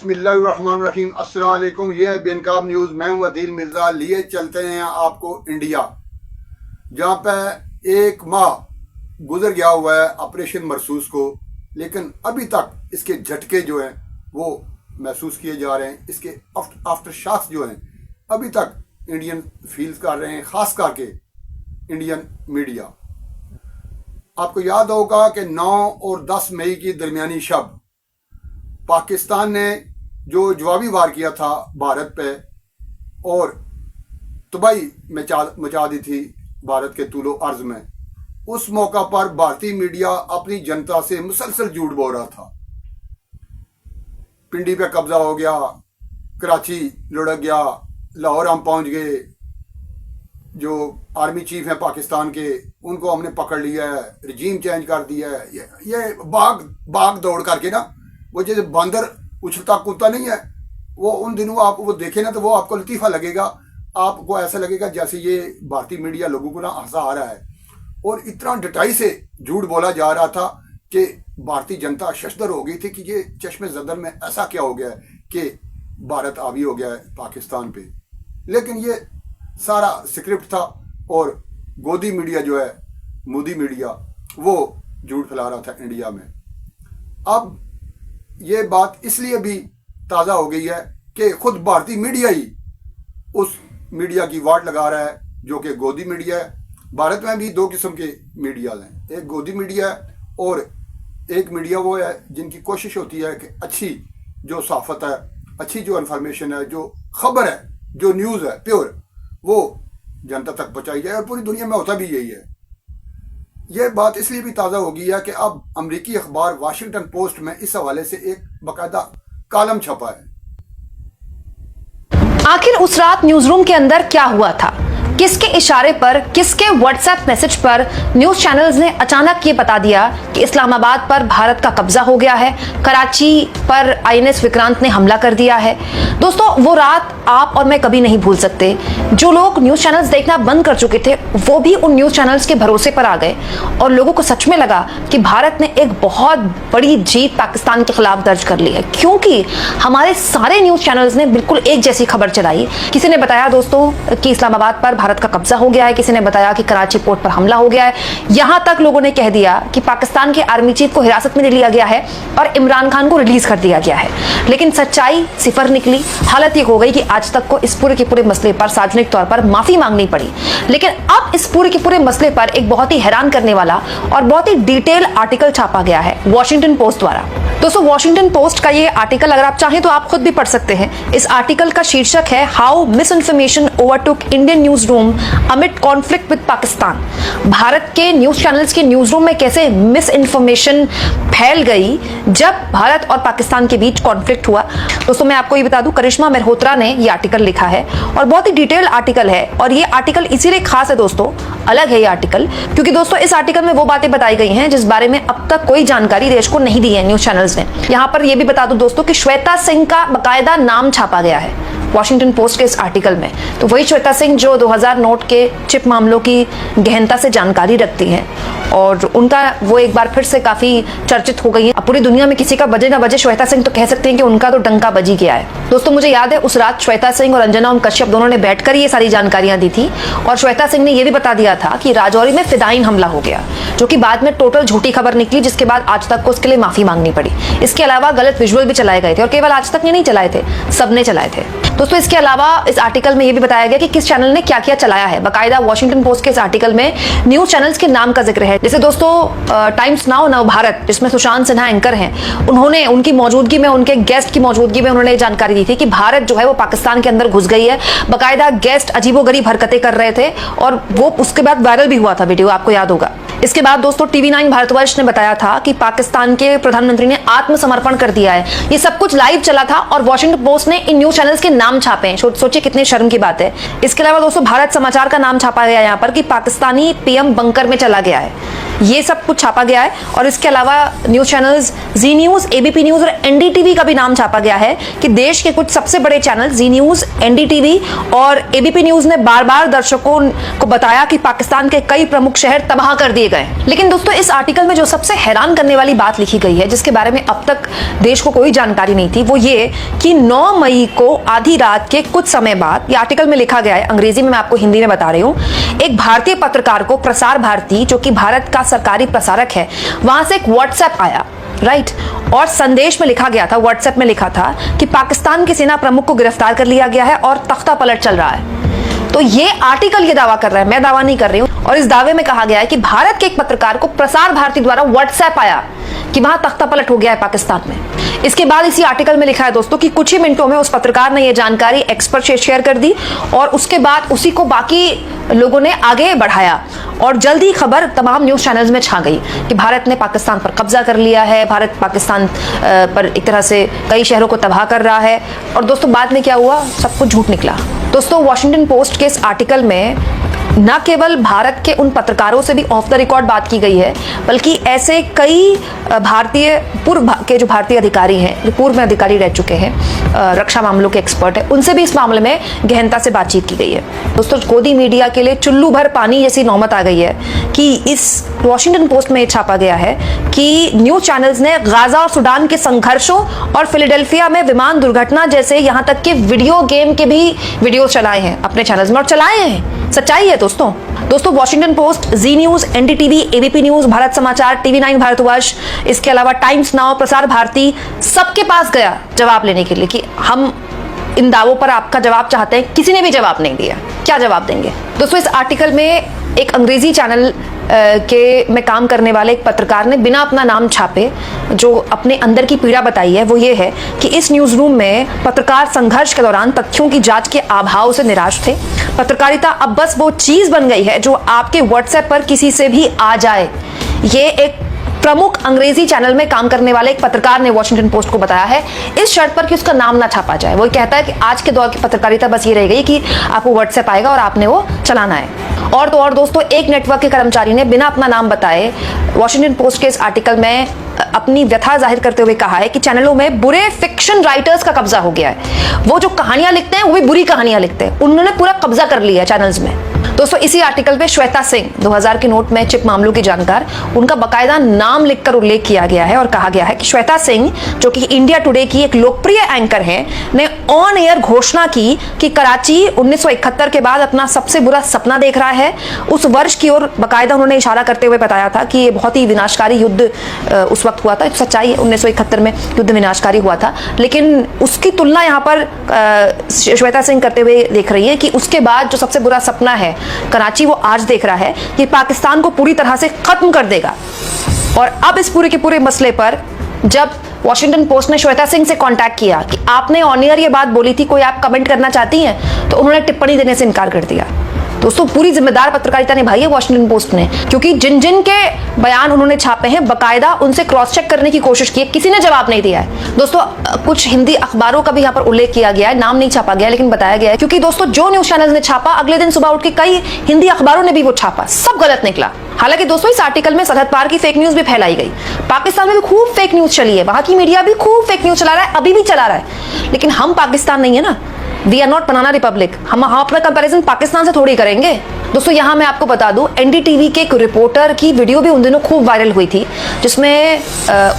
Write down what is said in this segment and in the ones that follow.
बिस्मिल्लाहिर्रहमानिर्रहीम। अस्सलाम वालेकुम। ये है बेनकाब न्यूज़। मैं हूँ अदील मिर्ज़ा। लिए चलते हैं आपको इंडिया, जहाँ पे एक माह गुजर गया हुआ है ऑपरेशन मरसूस को, लेकिन अभी तक इसके झटके जो हैं वो महसूस किए जा रहे हैं। इसके आफ्टर शॉक्स जो हैं अभी तक इंडियन फील कर रहे हैं, ख़ास करके इंडियन मीडिया। आपको याद होगा कि 9 और 10 मई की दरमियानी शब पाकिस्तान ने जो जवाबी वार किया था भारत पे और तबाही मचा दी थी भारत के तूलो अर्ज में, उस मौका पर भारतीय मीडिया अपनी जनता से मुसलसल झूठ बोल रहा था। पिंडी पे कब्जा हो गया, कराची लुढ़क गया, लाहौर हम पहुंच गए, जो आर्मी चीफ हैं पाकिस्तान के उनको हमने पकड़ लिया है, रजीम चेंज कर दिया है। ये भाग दौड़ करके ना, वो जैसे बंदर उछलता कूदता नहीं है, वो उन दिनों आप वो देखे ना तो वो आपको लतीफ़ा लगेगा। आपको ऐसा लगेगा जैसे ये भारतीय मीडिया लोगों को ना हंसा आ रहा है। और इतना डटाई से झूठ बोला जा रहा था कि भारतीय जनता शशदर हो गई थी कि ये चश्मे ज़दर में ऐसा क्या हो गया है कि भारत हावी हो गया है पाकिस्तान पे। लेकिन ये सारा स्क्रिप्ट था और गोदी मीडिया जो है, मोदी मीडिया, वो झूठ फैला रहा था इंडिया में। अब ये बात इसलिए भी ताज़ा हो गई है कि खुद भारतीय मीडिया ही उस मीडिया की वाट लगा रहा है जो कि गोदी मीडिया है। भारत में भी 2 किस्म के मीडिया हैं, एक गोदी मीडिया है और एक मीडिया वो है जिनकी कोशिश होती है कि अच्छी जो सहाफ़त है, अच्छी जो इन्फॉर्मेशन है, जो खबर है, जो न्यूज़ है प्योर, वो जनता तक पहुँचाई जाए। और पूरी दुनिया में होता भी यही है। यह बात इसलिए भी ताज़ा हो गई है कि अब अमेरिकी अखबार वाशिंगटन पोस्ट में इस हवाले से एक बाकायदा कॉलम छपा है। आखिर उस रात न्यूज रूम के अंदर क्या हुआ था? किसके इशारे पर, किसके व्हाट्सएप मैसेज पर न्यूज चैनल्स ने अचानक ये बता दिया कि इस्लामाबाद पर भारत का कब्जा हो गया है, कराची पर आईएनएस विक्रांत ने हमला कर दिया है। दोस्तों, वो रात आप और मैं कभी नहीं भूल सकते। जो लोग न्यूज चैनल्स देखना बंद कर चुके थे वो भी उन न्यूज चैनल्स के भरोसे पर आ गए और लोगों को सच में लगा कि भारत ने एक बहुत बड़ी जीत पाकिस्तान के खिलाफ दर्ज कर ली है, क्योंकि हमारे सारे न्यूज चैनल्स ने बिल्कुल एक जैसी खबर चलाई। किसी ने बताया दोस्तों कि इस्लामाबाद पर भारत का कब्जा हो गया है, किसी ने बताया कि कराची पोर्ट पर हमला हो गया है, यहां तक लोगों ने कह दिया कि पाकिस्तान के आर्मी चीफ को हिरासत में ले लिया गया है और इमरान खान को रिलीज कर दिया गया है। लेकिन सच्चाई सिफर निकली। हालत ये हो गई कि आज तक को इस पूरे के पूरे मसले पर सार्वजनिक तौर पर माफी मांगनी पड़ी। लेकिन अब इस पूरे के पूरे मसले पर एक बहुत ही हैरान करने वाला और बहुत ही डिटेल आर्टिकल छापा गया है वॉशिंगटन पोस्ट द्वारा। दोस्तों, वॉशिंगटन पोस्ट का ये आर्टिकल अगर आप चाहें तो आप खुद भी पढ़ सकते हैं। इस आर्टिकल का शीर्षक है how miss information overtook Indian news room amid conflict with Pakistan. Bharat के न्यूज चैनल्स के न्यूज रूम में कैसे मिस इन्फॉर्मेशन फैल गई जब भारत और पाकिस्तान के बीच कॉन्फ्लिक्ट हुआ। दोस्तों, मैं आपको ये बता दूं, करिश्मा मेहरोत्रा ने ये आर्टिकल लिखा है और बहुत ही डिटेल आर्टिकल है। और ये आर्टिकल इसीलिए खास है दोस्तों, अलग है ये आर्टिकल, क्योंकि दोस्तों इस आर्टिकल में वो बातें बताई गई हैं जिस बारे में अब तक कोई जानकारी देश को नहीं दी है न्यूज चैनल्स ने। यहां पर यह भी बता दूं दोस्तों कि श्वेता सिंह का बाकायदा नाम छापा गया है वॉशिंगटन पोस्ट के इस आर्टिकल में। तो वही श्वेता सिंह जो 2000 नोट के चिप मामलों की गहनता से जानकारी रखती हैं और उनका वो एक बार फिर से काफी चर्चित हो गई है। अब पूरी दुनिया में किसी का बजे ना बजे, श्वेता सिंह तो कह सकते हैं कि उनका तो डंका बजी गया है। दोस्तों, मुझे याद है उस रात श्वेता सिंह और अंजना ओम कश्यप दोनों ने बैठकर ये सारी जानकारियां दी थी और श्वेता सिंह ने यह भी बता दिया था कि राजौरी में फिदायीन हमला हो गया, जो कि बाद में टोटल झूठी खबर निकली, जिसके बाद आज तक को उसके लिए माफी मांगनी पड़ी। इसके अलावा गलत विजुअल भी चलाए गए थे और केवल आज तक नहीं चलाए थे, सबने चलाए थे। दोस्तों, इसके अलावा इस आर्टिकल में यह भी बताया गया कि किस चैनल ने क्या क्या चलाया है। बाकायदा वॉशिंगटन पोस्ट के इस आर्टिकल में न्यूज चैनल्स के नाम का जिक्र है। जैसे दोस्तों टाइम्स नाउ नव भारत, जिसमें सुशांत सिन्हा एंकर हैं, उन्होंने उनकी मौजूदगी में, उनके गेस्ट की मौजूदगी में उन्होंने जानकारी दी थी कि भारत जो है वो पाकिस्तान के अंदर घुस गई है। बाकायदा गेस्ट अजीबोगरीब हरकतें कर रहे थे और वो उसके बाद वायरल भी हुआ था वीडियो, आपको याद होगा। इसके बाद दोस्तों TV9 भारतवर्ष ने बताया था कि पाकिस्तान के प्रधानमंत्री ने आत्मसमर्पण कर दिया है। ये सब कुछ लाइव चला था और वॉशिंगटन पोस्ट ने इन न्यूज चैनल्स के नाम छापे हैं। सोचिए कितने शर्म की बात है। इसके अलावा दोस्तों भारत समाचार का नाम छापा गया यहाँ पर कि पाकिस्तानी PM बंकर में चला गया है। ये सब कुछ छापा गया है। और इसके अलावा न्यूज चैनल्स जी न्यूज, एबीपी न्यूज और एनडीटीवी का भी नाम छापा गया है कि देश के कुछ सबसे बड़े चैनल जी न्यूज, एनडीटीवी और एबीपी न्यूज ने बार बार दर्शकों को बताया कि पाकिस्तान के कई प्रमुख शहर तबाह कर दिए गए। लेकिन दोस्तों, इस आर्टिकल में जो सबसे हैरान करने वाली बात लिखी गई है, जिसके बारे में अब तक देश को कोई जानकारी नहीं थी, वो ये कि 9 मई को आधी रात के कुछ समय बाद, ये आर्टिकल में लिखा गया है, अंग्रेजी में मैं आपको हिंदी में बता रही हूं, एक भारतीय पत्रकार को प्रसार भारती, जो कि भारत का सरकारी प्रसारक है, वहां से एक व्हाट्सएप आया, राइट। और संदेश में लिखा गया था, व्हाट्सएप में लिखा था कि पाकिस्तान के सेना प्रमुख को गिरफ्तार कर लिया गया है और तख्ता पलट चल रहा है। तो ये आर्टिकल ये दावा कर रहा है, मैं दावा नहीं कर रही हूं। और इस दावे में कहा गया है कि भारत के एक पत्रकार को प्रसार भारती द्वारा व्हाट्सएप आया कि वहां तख्ता पलट हो गया है पाकिस्तान में। इसके बाद इसी आर्टिकल में लिखा है दोस्तों कि कुछ ही मिनटों में उस पत्रकार ने यह जानकारी एक्सपर्ट से शेयर कर दी और उसके बाद उसी को बाकी लोगों ने आगे बढ़ाया और जल्दी खबर तमाम न्यूज चैनल्स में छा गई कि भारत ने पाकिस्तान पर कब्जा कर लिया है, भारत पाकिस्तान पर एक तरह से कई शहरों को तबाह कर रहा है। और दोस्तों, बाद में क्या हुआ, सब कुछ झूठ निकला। दोस्तों, वॉशिंगटन पोस्ट के इस आर्टिकल में न केवल भारत के उन पत्रकारों से भी ऑफ द रिकॉर्ड बात की गई है, बल्कि ऐसे कई भारतीय पूर्व के जो भारतीय अधिकारी हैं, जो पूर्व में अधिकारी रह चुके हैं, रक्षा मामलों के एक्सपर्ट हैं, उनसे भी इस मामले में गहनता से बातचीत की गई है। दोस्तों, गोदी मीडिया के लिए चुल्लू भर पानी जैसी नौबत आ गई है कि इस वॉशिंगटन पोस्ट में छापा गया है कि न्यूज चैनल्स ने गाजा और सूडान के संघर्षों और फिलाडेल्फिया में विमान दुर्घटना जैसे यहां तक कि वीडियो गेम के भी वीडियो चलाए हैं अपने चैनल्स में, और चलाए हैं, सच्चाई है दोस्तों। Washington Post, Zee news, NDTV, ABP news, Bharat Samachar, TV 9 Bharatvarsh, इसके अलावा टाइम्स नाउ, प्रसार भारती, सबके पास गया जवाब लेने के लिए कि हम इन दावों पर आपका जवाब चाहते हैं। किसी ने भी जवाब नहीं दिया। क्या जवाब देंगे दोस्तों? इस आर्टिकल में एक अंग्रेजी चैनल के में काम करने वाले एक पत्रकार ने बिना अपना नाम छापे जो अपने अंदर की पीड़ा बताई है, वो ये है कि इस न्यूज रूम में पत्रकार संघर्ष के दौरान तथ्यों की जांच के अभाव से निराश थे। पत्रकारिता अब बस वो चीज बन गई है जो आपके व्हाट्सएप पर किसी से भी आ जाए। ये एक प्रमुख अंग्रेजी चैनल में काम करने वाले एक पत्रकार ने वॉशिंगटन पोस्ट को बताया है, इस शर्त पर कि उसका नाम ना छापा जाए। वो कहता है कि आज के दौर की पत्रकारिता बस ये रह गई कि आपको व्हाट्सएप आएगा और आपने वो चलाना है। और तो और दोस्तों, एक नेटवर्क के कर्मचारी ने बिना अपना नाम बताए वॉशिंगटन पोस्ट के इस आर्टिकल में अपनी व्यथा जाहिर करते हुए कहा है कि चैनलों में बुरे फिक्शन राइटर्स का कब्जा हो गया है। वो जो कहानियां लिखते हैं वो भी बुरी कहानियां लिखते हैं, उन्होंने पूरा कब्जा कर लिया है चैनल्स में। दोस्तों, इसी आर्टिकल पे श्वेता सिंह, 2000 के नोट में चिप मामलों की जानकार, उनका बकायदा नाम लिखकर उल्लेख किया गया है और कहा गया है कि श्वेता सिंह, जो कि इंडिया टुडे की एक लोकप्रिय एंकर हैं, ने ऑन एयर घोषणा की कि कराची 1971 के बाद अपना सबसे बुरा सपना देख रहा है। उस वर्ष की ओर बकायदा उन्होंने इशारा करते हुए बताया था कि ये बहुत ही विनाशकारी युद्ध उस वक्त हुआ था। सच्चाई है, 1971 में युद्ध विनाशकारी हुआ था, लेकिन उसकी तुलना यहाँ पर श्वेता सिंह करते हुए देख रही है कि उसके बाद जो सबसे बुरा सपना है कराची, वो आज देख रहा है कि पाकिस्तान को पूरी तरह से खत्म कर देगा। और अब इस पूरे के पूरे मसले पर जब वॉशिंगटन पोस्ट ने श्वेता सिंह से कांटेक्ट किया कि आपने ऑन एयर ये बात बोली थी, कोई आप कमेंट करना चाहती हैं, तो उन्होंने टिप्पणी देने से इनकार कर दिया। दोस्तों, पूरी जिम्मेदार पत्रकारिता निभाई है वॉशिंगटन पोस्ट ने, क्योंकि जिन जिन के बयान उन्होंने छापे हैं बाकायदा उनसे क्रॉस चेक करने की कोशिश की है, किसी ने जवाब नहीं दिया है। दोस्तों, कुछ हिंदी अखबारों का भी यहाँ पर उल्लेख किया गया है, नाम नहीं छापा गया लेकिन बताया गया है, क्योंकि दोस्तों जो न्यूज चैनल ने छापा अगले दिन सुबह उठ के कई हिंदी अखबारों ने भी वो छापा, सब गलत निकला। हालांकि दोस्तों, इस आर्टिकल में सरहद पार की फेक न्यूज भी फैलाई गई। पाकिस्तान में भी खूब फेक न्यूज चली है, वहां की मीडिया भी खूब फेक न्यूज चला रहा है, अभी भी चला रहा है। लेकिन हम पाकिस्तान नहीं है ना, we are not banana republic. हम अपना कंपैरिजन पाकिस्तान से थोड़ी करेंगे। दोस्तों, यहाँ मैं आपको बता दूं, एनडीटीवी के एक रिपोर्टर की वीडियो भी उन दिनों खूब वायरल हुई थी, जिसमें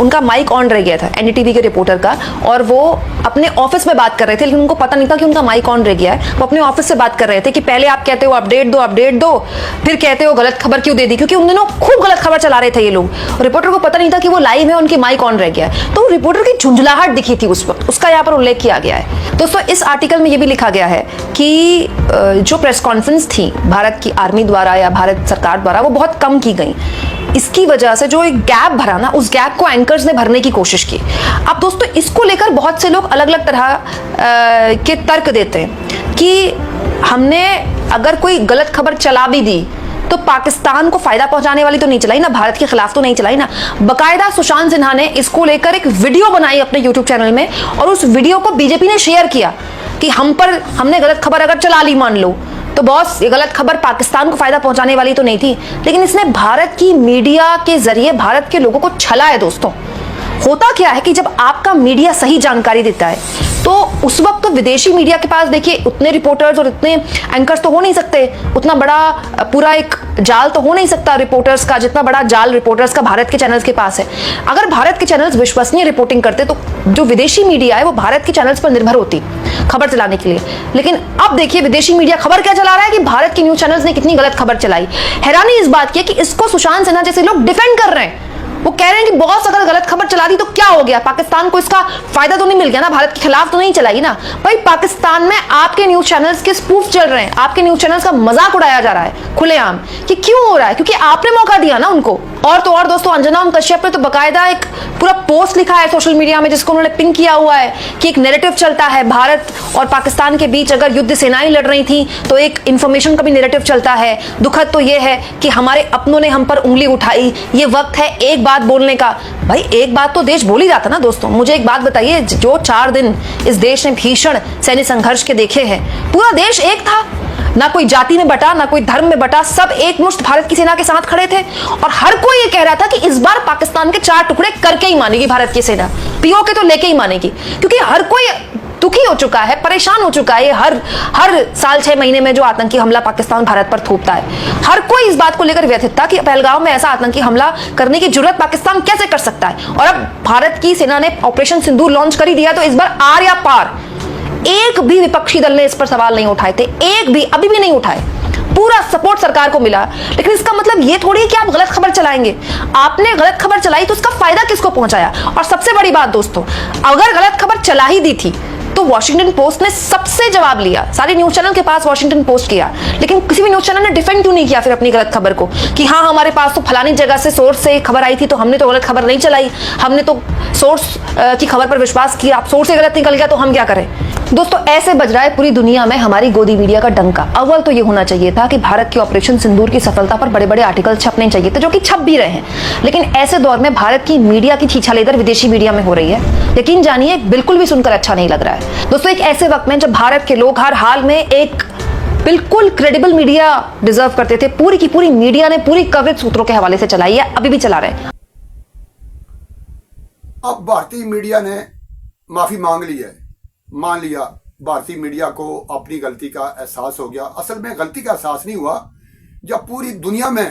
उनका माइक ऑन रह गया था, एनडीटीवी के रिपोर्टर का, और वो अपने ऑफिस में बात कर रहे थे, लेकिन उनको पता नहीं था कि उनका माइक ऑन रह गया है। वो अपने ऑफिस से बात कर रहे थे कि पहले आप कहते हो अपडेट दो, फिर कहते हो गलत खबर क्यों दे दी, क्योंकि उन दिनों खूब गलत खबर चला रहे थे ये लोग। रिपोर्टर को पता नहीं था कि वो लाइव है, उनकी माइक ऑन रह गया है, तो रिपोर्टर की झुंझलाहट दिखी थी उस वक्त, उसका यहाँ पर उल्लेख किया गया है। दोस्तों, इस आर्टिकल में ये भी लिखा गया है कि जो प्रेस कॉन्फ्रेंस थी भारत की आर्मी द्वारा या भारत सरकार द्वारा, वो बहुत कम की गई। इसकी वजह से जो एक गैप भरा ना, उस गैप को एंकर्स ने भरने की कोशिश की। अब दोस्तों, इसको लेकर बहुत से लोग अलग अलग तरह के तर्क देते हैं कि हमने अगर कोई गलत खबर चला भी दी तो पाकिस्तान को फायदा पहुंचाने वाली तो नहीं चलाई ना, भारत के खिलाफ तो नहीं चलाई ना। बकायदा सुशांत सिन्हा ने इसको लेकर एक वीडियो बनाई अपने यूट्यूब चैनल में, और उस वीडियो को बीजेपी ने शेयर किया कि हमने गलत खबर अगर चला ली मान लो, तो बॉस, ये गलत खबर पाकिस्तान को फायदा पहुंचाने वाली तो नहीं थी, लेकिन इसने भारत की मीडिया के जरिए भारत के लोगों को छला है। दोस्तों, होता क्या है कि जब आपका मीडिया सही जानकारी देता है तो उस वक्त तो विदेशी मीडिया के पास देखिए उतने रिपोर्टर्स और इतने एंकर्स तो हो नहीं सकते, उतना बड़ा पूरा एक जाल तो हो नहीं सकता रिपोर्टर्स का, जितना बड़ा जाल रिपोर्टर्स का भारत के चैनल्स के पास है। अगर भारत के चैनल्स विश्वसनीय रिपोर्टिंग करते तो जो विदेशी मीडिया है वो भारत के चैनल्स पर निर्भर होती खबर चलाने के लिए। लेकिन अब देखिए विदेशी मीडिया खबर क्या चला रहा है कि भारत के न्यूज चैनल्स ने कितनी गलत खबर चलाई। हैरानी इस बात की है कि इसको सुशांत सिन्हा जैसे लोग डिफेंड कर रहे हैं। वो कह रहे हैं कि बॉस अगर गलत खबर चला दी तो क्या हो गया, पाकिस्तान को इसका फायदा तो नहीं मिल गया ना, भारत के खिलाफ तो नहीं चलाई ना। भाई पाकिस्तान में आपके न्यूज चैनल्स के स्पूफ चल रहे हैं, आपके न्यूज चैनल्स का मजाक उड़ाया जा रहा है खुलेआम। कि क्यों हो रहा है? क्योंकि आपने मौका दिया ना उनको। और तो और दोस्तों, अंजना कश्यप ने तो बकायदा एक पूरा पोस्ट लिखा है सोशल मीडिया में जिसको उन्होंने पिन किया हुआ है कि एक नैरेटिव चलता है भारत और पाकिस्तान के बीच, अगर युद्ध सेनाएं लड़ रही थी तो एक इंफॉर्मेशन का भी नैरेटिव चलता है। दुखद तो यह है कि हमारे अपनों ने हम पर उंगली उठाई, ये वक्त है एक बात बोलने का। भाई एक बात तो देश बोल ही रहा था ना दोस्तों। मुझे एक बात बताइए, जो 4 दिन इस देश ने भीषण सैन्य संघर्ष के देखे हैं, पूरा देश एक था, ना कोई जाति में बटा, ना कोई धर्म में बटा, सब एकमुश्त भारत की सेना के साथ खड़े थे। और हर कोई ये कह रहा था कि इस बार पाकिस्तान के 4 टुकड़े करके ही मानेगी भारत की सेना, पीओके तो लेके ही मानेगी। क्योंकि हर कोई दुखी हो चुका है, परेशान हो चुका है। हर साल 6 महीने में जो आतंकी हमला पाकिस्तान भारत पर थोपता है, हर कोई इस बात को लेकर व्यथित था कि पहलगाम में ऐसा आतंकी हमला करने की जरूरत पाकिस्तान कैसे कर सकता है। और अब भारत की सेना ने ऑपरेशन सिंदूर लॉन्च कर ही दिया, तो इस बार आर या पार। एक भी विपक्षी दल ने इस पर सवाल नहीं उठाए थे, एक भी, अभी भी नहीं उठाए। पूरा सपोर्ट सरकार को मिला। लेकिन इसका मतलब ये थोड़ी है कि आप गलत खबर चलाएंगे। आपने गलत खबर चलाई तो उसका फायदा किसको पहुंचाया? और सबसे बड़ी बात दोस्तों, अगर गलत खबर चला ही दी थी तो वॉशिंगटन पोस्ट ने सबसे जवाब लिया। सारे न्यूज चैनल के पास वॉशिंगटन पोस्ट किया, लेकिन किसी भी न्यूज चैनल ने डिफेंड क्यों नहीं किया फिर अपनी गलत खबर को कि हाँ हमारे पास तो फलानी जगह से सोर्स से खबर आई थी तो हमने तो गलत खबर नहीं चलाई, हमने तो सोर्स की खबर पर विश्वास किया। आप सोर्स से गलत निकल गया तो हम क्या करें? दोस्तों, ऐसे बज रहा है पूरी दुनिया में हमारी गोदी मीडिया का डंका। अव्वल तो ये होना चाहिए था कि भारत की ऑपरेशन सिंदूर की सफलता पर बड़े बड़े आर्टिकल छपने चाहिए थे, जो कि छप भी रहे हैं। लेकिन ऐसे दौर में भारत की मीडिया की छीछालेदर विदेशी मीडिया में हो रही है, यकीन जानिए बिल्कुल भी सुनकर अच्छा नहीं लग रहा है। दोस्तों, एक ऐसे वक्त में जब भारत के लोग हर हाल में एक बिल्कुल क्रेडिबल मीडिया डिजर्व करते थे, पूरी की पूरी मीडिया ने पूरी कवरेज सूत्रों के हवाले से चलाई है, अभी भी चला रहे हैं। अब भारतीय मीडिया ने माफी मांग ली है, मान लिया। भारतीय मीडिया को अपनी गलती का एहसास हो गया। असल में गलती का एहसास नहीं हुआ, जब पूरी दुनिया में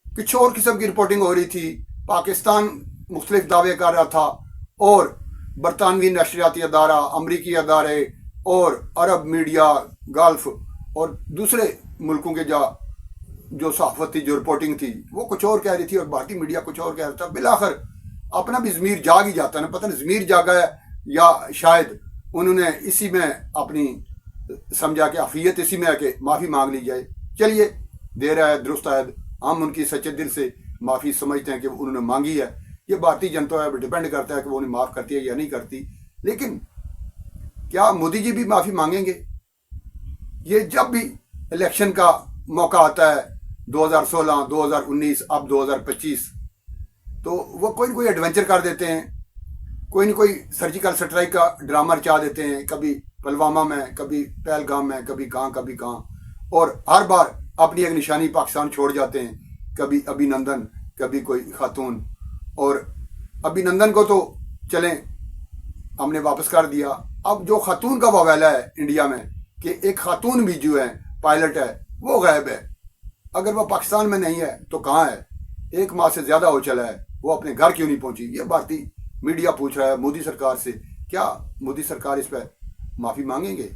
कुछ और किस्म की रिपोर्टिंग हो रही थी, पाकिस्तान मुख्तलिफ दावे कर रहा था और बरतानवी नशरियाती अदारा, अमरीकी अदारे और अरब मीडिया, गल्फ और दूसरे मुल्कों के जो सहाफत थी, जो रिपोर्टिंग थी, वो कुछ और कह रही थी और भारतीय मीडिया कुछ और कह रहा था। बिलाखिर अपना भी ज़मीर जाग ही जाता है ना, पता नहीं ज़मीर जागा है या शायद उन्होंने इसी में अपनी समझा कि अफियत इसी में है कि माफ़ी मांग ली जाए। चलिए, देर है दुरुस्त है, हम उनकी सच्चे दिल से माफ़ी समझते हैं कि उन्होंने मांगी है। ये भारतीय जनता है, डिपेंड करता है कि वो उन्हें माफ़ करती है या नहीं करती। लेकिन क्या मोदी जी भी माफ़ी मांगेंगे? ये जब भी इलेक्शन का मौका आता है, 2016, 2019, अब 2025, तो वो कोई न कोई एडवेंचर कर देते हैं, कोई न कोई सर्जिकल स्ट्राइक का ड्रामा रचा देते हैं, कभी पुलवामा में, कभी पहलगाम में, कभी कहाँ, और हर बार अपनी एक निशानी पाकिस्तान छोड़ जाते हैं। कभी अभिनंदन, कभी कोई खातून, और अभिनंदन को तो चलें हमने वापस कर दिया। अब जो खातून का वावेला है इंडिया में कि एक खातून भी जो है पायलट है, वो गायब है। अगर वो पाकिस्तान में नहीं है तो कहाँ है? 1 माह से ज़्यादा हो चला है, वो अपने घर क्यों नहीं पहुंची? ये भारतीय मीडिया पूछ रहा है मोदी सरकार से। क्या मोदी सरकार इस पर माफ़ी मांगेंगे?